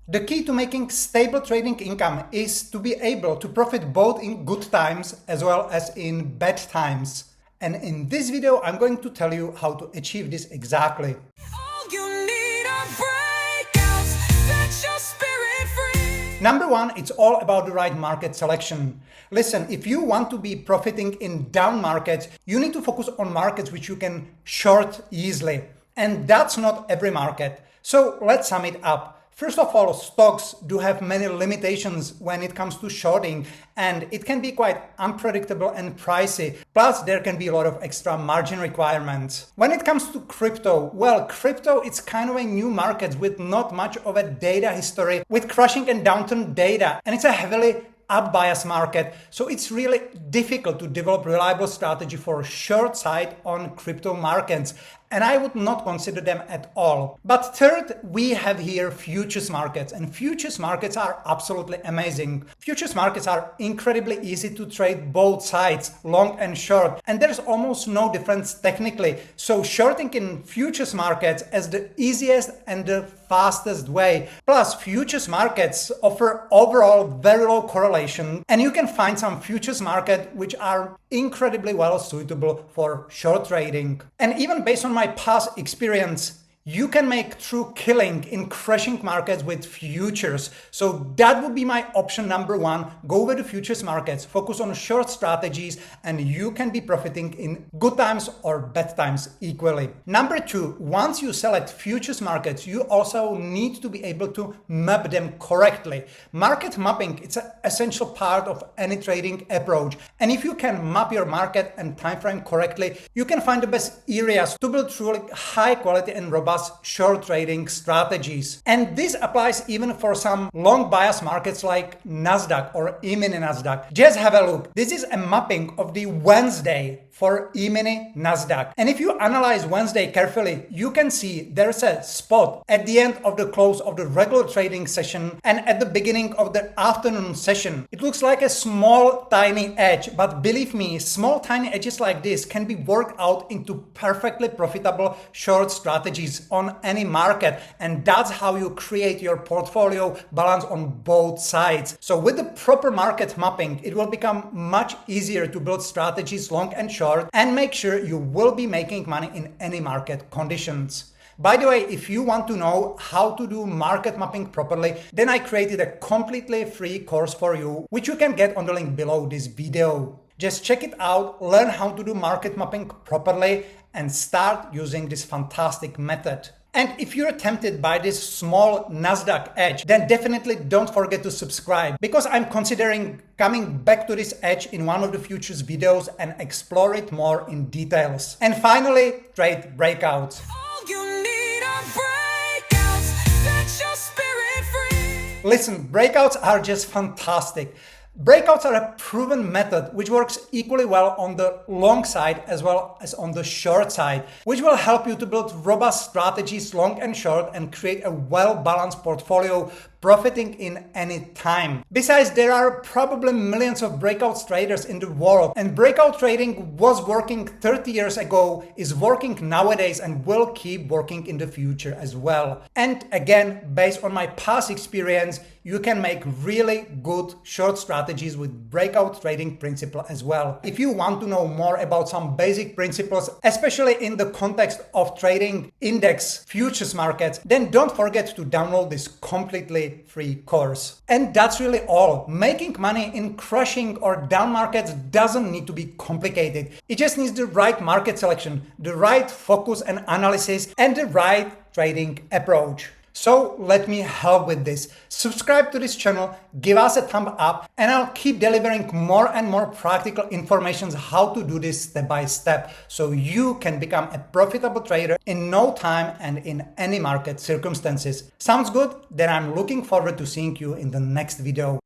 The key to making stable trading income is to be able to profit both in good times as well as in bad times. And in this video, I'm going to tell you how to achieve this exactly. Number one, it's all about the right market selection. Listen, if you want to be profiting in down markets, you need to focus on markets which you can short easily. And that's not every market. So let's sum it up. First of all, stocks do have many limitations when it comes to shorting, and it can be quite unpredictable and pricey. Plus, there can be a lot of extra margin requirements. When it comes to crypto, well, crypto it's kind of a new market with not much of a data history, with crashing and downturn data, and it's a heavily up bias market, so it's really difficult to develop reliable strategy for short side on crypto markets, and I would not consider them at all. But third, we have here futures markets, and futures markets are absolutely amazing. Futures markets are incredibly easy to trade both sides, long and short, and there's almost no difference technically. So shorting in futures markets is the easiest and the fastest way. Plus, futures markets offer overall very low correlation, and you can find some futures markets which are incredibly well suitable for short trading. And even based on my past experience, you can make true killing in crashing markets with futures. So that would be my option number one. Go with the futures markets, focus on short strategies, and you can be profiting in good times or bad times equally. Number two, once you select futures markets, you also need to be able to map them correctly. Market mapping, it's an essential part of any trading approach. And if you can map your market and time frame correctly, you can find the best areas to build truly high quality and robust short trading strategies. And this applies even for some long bias markets like Nasdaq or E-mini Nasdaq. Just have a look. This is a mapping of the Wednesday for E-mini Nasdaq. And if you analyze Wednesday carefully, you can see there's a spot at the end of the close of the regular trading session and at the beginning of the afternoon session. It looks like a small tiny edge, but believe me, small tiny edges like this can be worked out into perfectly profitable short strategies on any market. And that's how you create your portfolio balance on both sides. So with the proper market mapping, it will become much easier to build strategies long and short and make sure you will be making money in any market conditions. By the way, if you want to know how to do market mapping properly, then I created a completely free course for you, which you can get on the link below this video. Just check it out, learn how to do market mapping properly, and start using this fantastic method. And if you're tempted by this small Nasdaq edge, then definitely don't forget to subscribe, because I'm considering coming back to this edge in one of the futures videos and explore it more in details. And finally, trade breakouts. Listen, breakouts are just fantastic. Breakouts are a proven method which works equally well on the long side as well as on the short side, which will help you to build robust strategies long and short and create a well-balanced portfolio profiting in any time. Besides, there are probably millions of breakout traders in the world, and breakout trading was working 30 years ago, is working nowadays, and will keep working in the future as well. And again, based on my past experience, you can make really good short strategies with breakout trading principle as well. If you want to know more about some basic principles, especially in the context of trading index futures markets, then don't forget to download this completely free course. And that's really all. Making money in crashing or down markets doesn't need to be complicated. It just needs the right market selection, the right focus and analysis, and the right trading approach. So let me help with this. Subscribe to this channel, give us a thumb up, and I'll keep delivering more and more practical information how to do this step by step, so you can become a profitable trader in no time and in any market circumstances. Sounds good? Then I'm looking forward to seeing you in the next video.